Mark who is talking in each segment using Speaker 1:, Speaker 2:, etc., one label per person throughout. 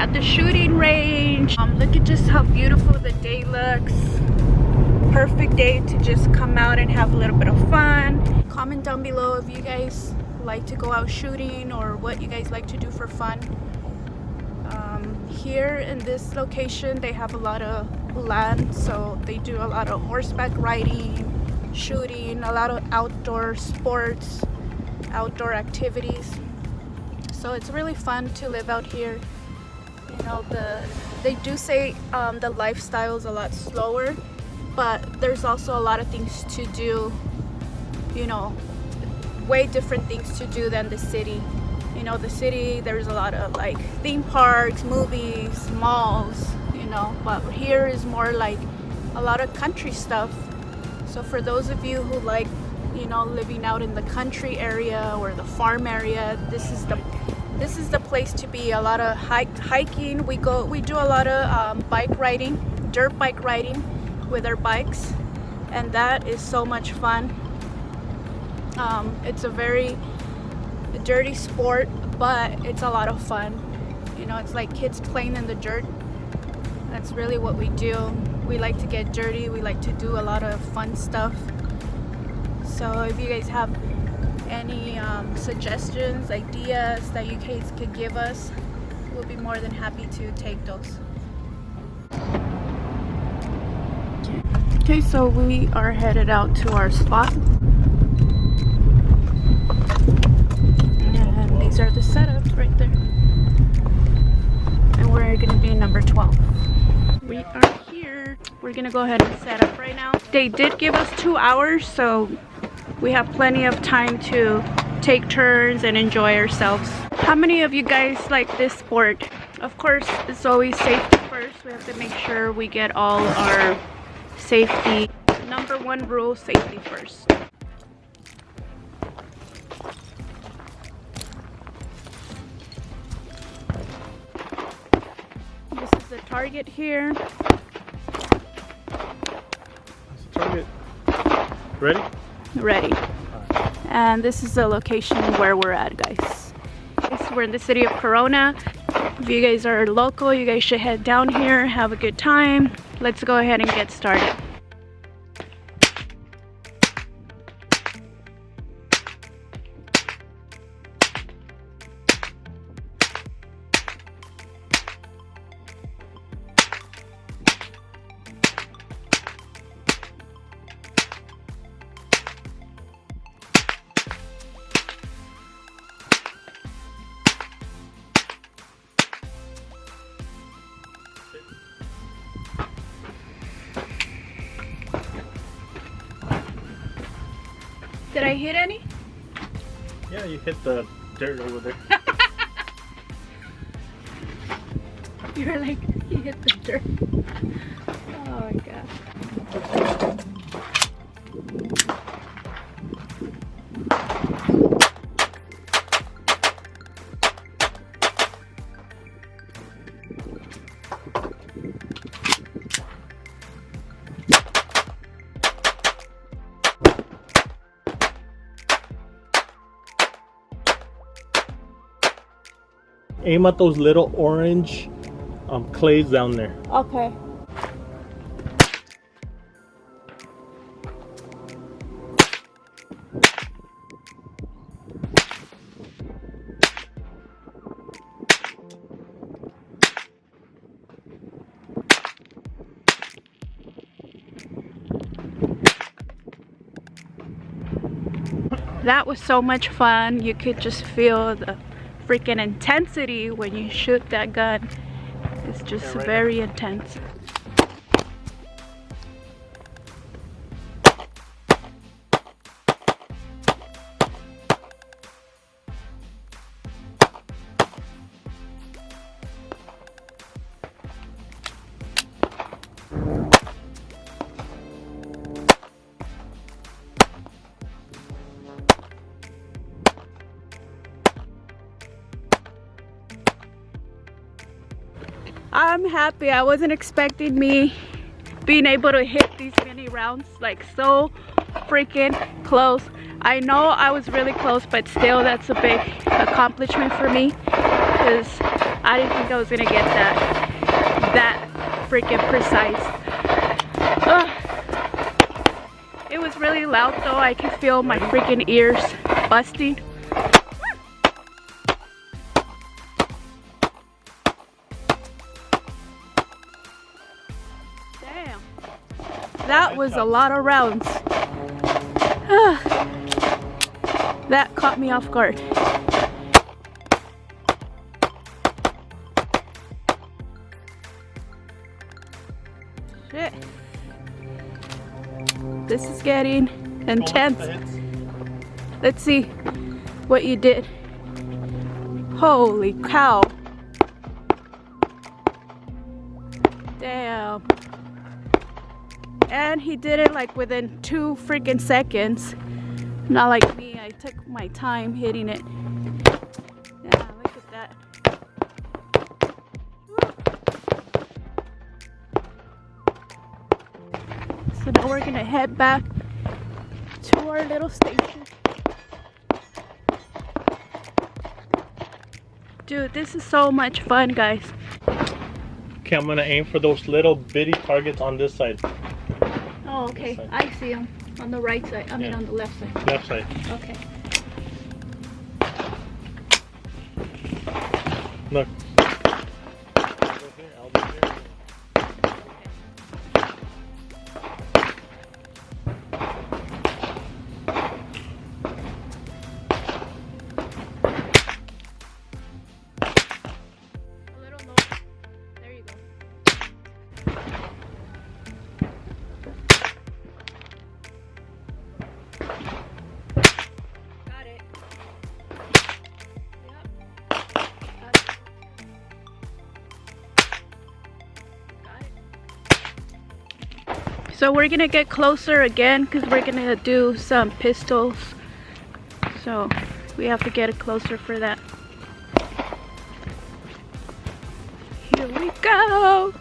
Speaker 1: at the shooting range. Look at just how beautiful the day looks. Perfect day to just come out and have a little bit of fun. Comment down below if you guys like to go out shooting or what you guys like to do for fun. Here in this location they have a lot of land, so they do a lot of horseback riding, shooting, a lot of outdoor sports, outdoor activities. So it's really fun to live out here. You know, they do say the lifestyle is a lot slower, but there's also a lot of things to do, you know, way different things to do than the city. You know, the city, there's a lot of like theme parks, movies, malls, you know, but here is more like a lot of country stuff. So for those of you who like, you know, living out in the country area or the farm area, this is the place to be. A lot of hiking. We do a lot of bike riding, dirt bike riding with our bikes, and that is so much fun. It's a very dirty sport, but it's a lot of fun. You know, it's like kids playing in the dirt. That's really what we do. We like to get dirty. We like to do a lot of fun stuff. So if you guys have any suggestions, ideas that you guys could give us, we'll be more than happy to take those. Okay, so we are headed out to our spot. And these are the setups right there. And we're gonna be number 12. We are here. We're gonna go ahead and set up right now. They did give us 2 hours, so we have plenty of time to take turns and enjoy ourselves. How many of you guys like this sport? Of course, it's always safety first. We have to make sure we get all our safety. Number one rule, safety first. This is the target here.
Speaker 2: That's the target. Ready?
Speaker 1: Ready. And this is the location where we're at, guys. We're in the city of Corona. If you guys are local, you guys should head down here, have a good time. Let's go ahead and get started. Did I hit any?
Speaker 2: Yeah, you hit the dirt over there.
Speaker 1: You're like, you hit the dirt. Oh my god.
Speaker 2: Aim at those little orange clays down there.
Speaker 1: Okay. That was so much fun. You could just feel the freaking intensity when you shoot that gun. It's just very intense. I'm happy. I wasn't expecting me being able to hit these many rounds, like so freaking close. I know I was really close, but still that's a big accomplishment for me. because I didn't think I was gonna get that freaking precise. It was really loud though. I could feel my freaking ears busting. Damn, that was a lot of rounds. That caught me off guard. Shit. This is getting intense. Let's see what you did. Holy cow. Damn. And he did it like within 2 freaking seconds. Not like me, I took my time hitting it. Yeah, look at that. So now we're gonna head back to our little station. Dude, this is so much fun, guys.
Speaker 2: Okay, I'm gonna aim for those little bitty targets on this side.
Speaker 1: Oh, okay. I see them on the right side. I mean, on the left side.
Speaker 2: Left side.
Speaker 1: Okay.
Speaker 2: Look.
Speaker 1: So we're gonna get closer again because we're gonna do some pistols. So we have to get it closer for that. Here we go.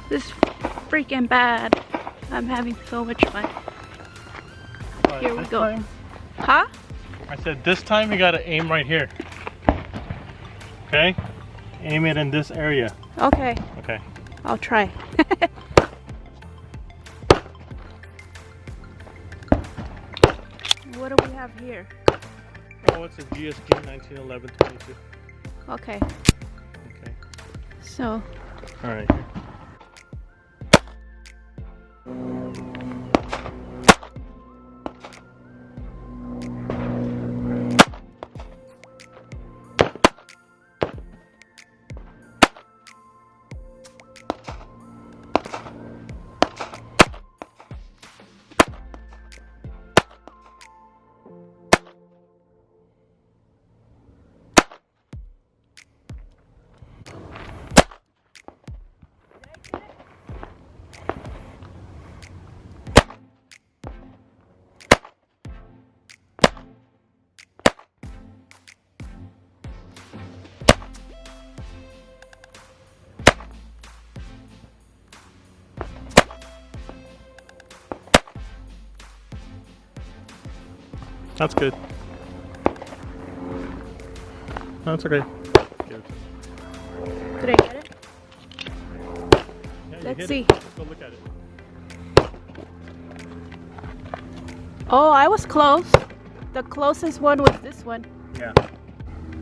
Speaker 1: This is freaking bad. I'm having so much fun. Here we go.
Speaker 2: Time,
Speaker 1: huh?
Speaker 2: I said this time you gotta aim right here. Okay? Aim it in this area.
Speaker 1: Okay.
Speaker 2: Okay.
Speaker 1: I'll try. What do we have here?
Speaker 2: Oh, it's a GSG 1911-22.
Speaker 1: Okay.
Speaker 2: Okay.
Speaker 1: So.
Speaker 2: All right. That's good. That's okay. Good.
Speaker 1: Did I get it?
Speaker 2: Yeah,
Speaker 1: Let's see.
Speaker 2: Let's go look at it.
Speaker 1: Oh, I was close. The closest one was this one.
Speaker 2: Yeah.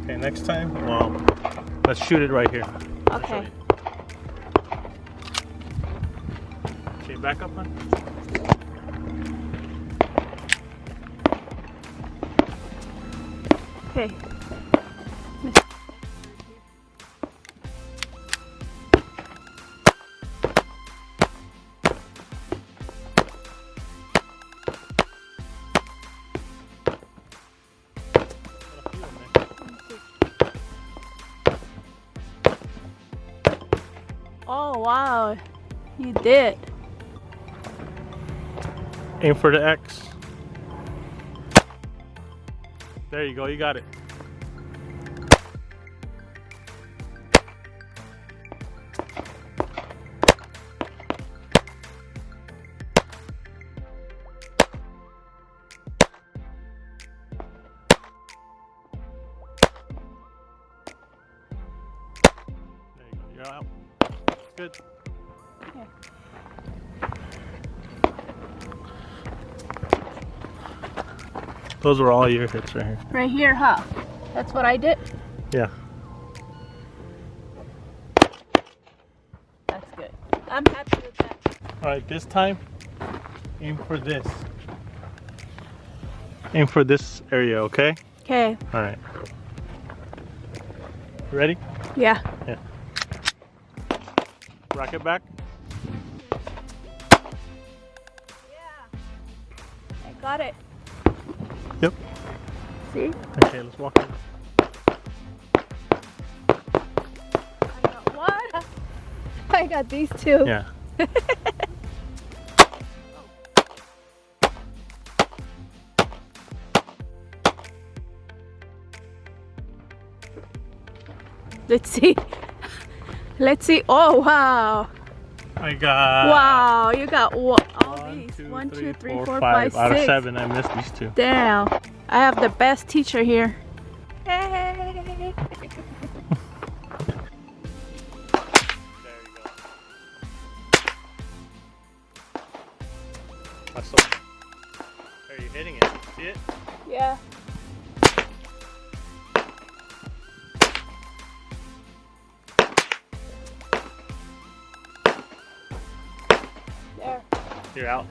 Speaker 2: Okay, next time, well, let's shoot it right here.
Speaker 1: Okay.
Speaker 2: Okay, back up, man.
Speaker 1: Okay. Oh wow, you did.
Speaker 2: Aim for the X. There you go, you got it. Those were all your hits right here.
Speaker 1: Right here, huh? That's what I did?
Speaker 2: Yeah.
Speaker 1: That's good. I'm happy with that.
Speaker 2: Alright, this time, aim for this. Aim for this area, okay?
Speaker 1: Okay.
Speaker 2: Alright. Ready?
Speaker 1: Yeah.
Speaker 2: Yeah. Rocket back.
Speaker 1: Yeah. I got it.
Speaker 2: Yep.
Speaker 1: See?
Speaker 2: Okay, let's walk in.
Speaker 1: I got one. I got these two.
Speaker 2: Yeah.
Speaker 1: Let's see. Let's see. Oh, wow.
Speaker 2: I got
Speaker 1: Wow, you got all
Speaker 2: one,
Speaker 1: these.
Speaker 2: two,
Speaker 1: 1, 2, 3,
Speaker 2: four,
Speaker 1: 4,
Speaker 2: 5.
Speaker 1: 5,
Speaker 2: Out of
Speaker 1: 6.
Speaker 2: 7, I missed these two.
Speaker 1: Damn. I have the best teacher here. Hey.
Speaker 2: There you go. That's so. Are you hitting it? See it?
Speaker 1: Yeah. There.
Speaker 2: You're out.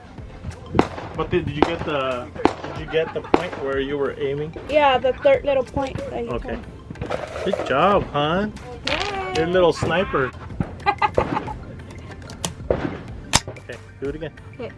Speaker 2: But did you get the point where you were aiming?
Speaker 1: Yeah, the third little point that you
Speaker 2: Okay.
Speaker 1: told.
Speaker 2: Good job, hon. You're a little sniper. Okay, do it again.
Speaker 1: Okay.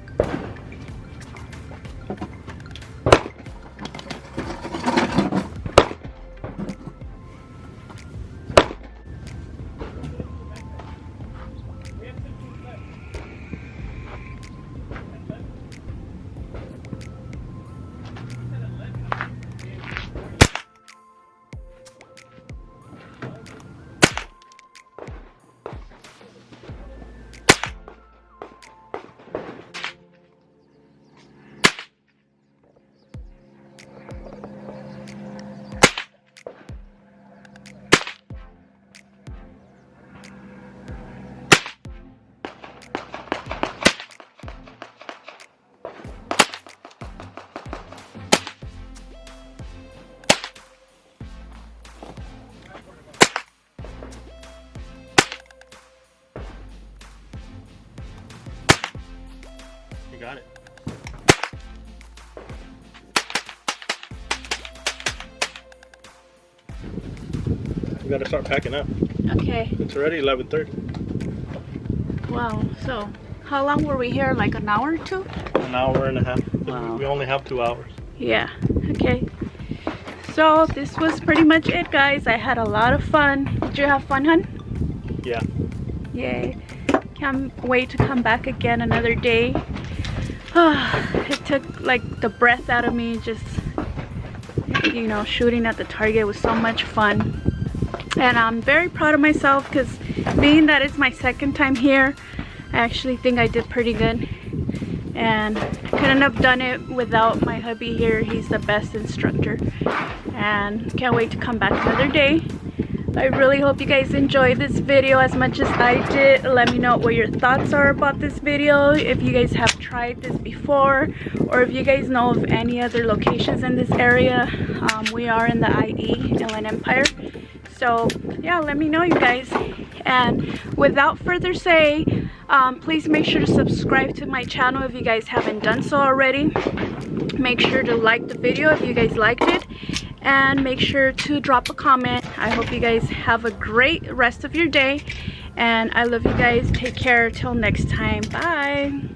Speaker 2: You got it. We gotta start packing up.
Speaker 1: Okay.
Speaker 2: It's already 11:30.
Speaker 1: Wow. So, how long were we here? Like an hour or two?
Speaker 2: An hour and a half.
Speaker 1: Wow.
Speaker 2: We only have 2 hours.
Speaker 1: Yeah. Okay. So this was pretty much it, guys. I had a lot of fun. Did you have fun, hun?
Speaker 2: Yeah.
Speaker 1: Yay. Can't wait to come back again another day. It took like the breath out of me, just, you know, shooting at the target was so much fun. And I'm very proud of myself because being that it's my second time here, I actually think I did pretty good. And couldn't have done it without my hubby here. He's the best instructor. And can't wait to come back another day. I really hope you guys enjoyed this video as much as I did. Let me know what your thoughts are about this video. If you guys have tried this before, or if you guys know of any other locations in this area. We are in the IE, Inland Empire. So yeah, let me know, you guys. And without further say, please make sure to subscribe to my channel if you guys haven't done so already. Make sure to like the video if you guys liked it, and make sure to drop a comment. I hope you guys have a great rest of your day, and I love you guys. Take care till next time. Bye.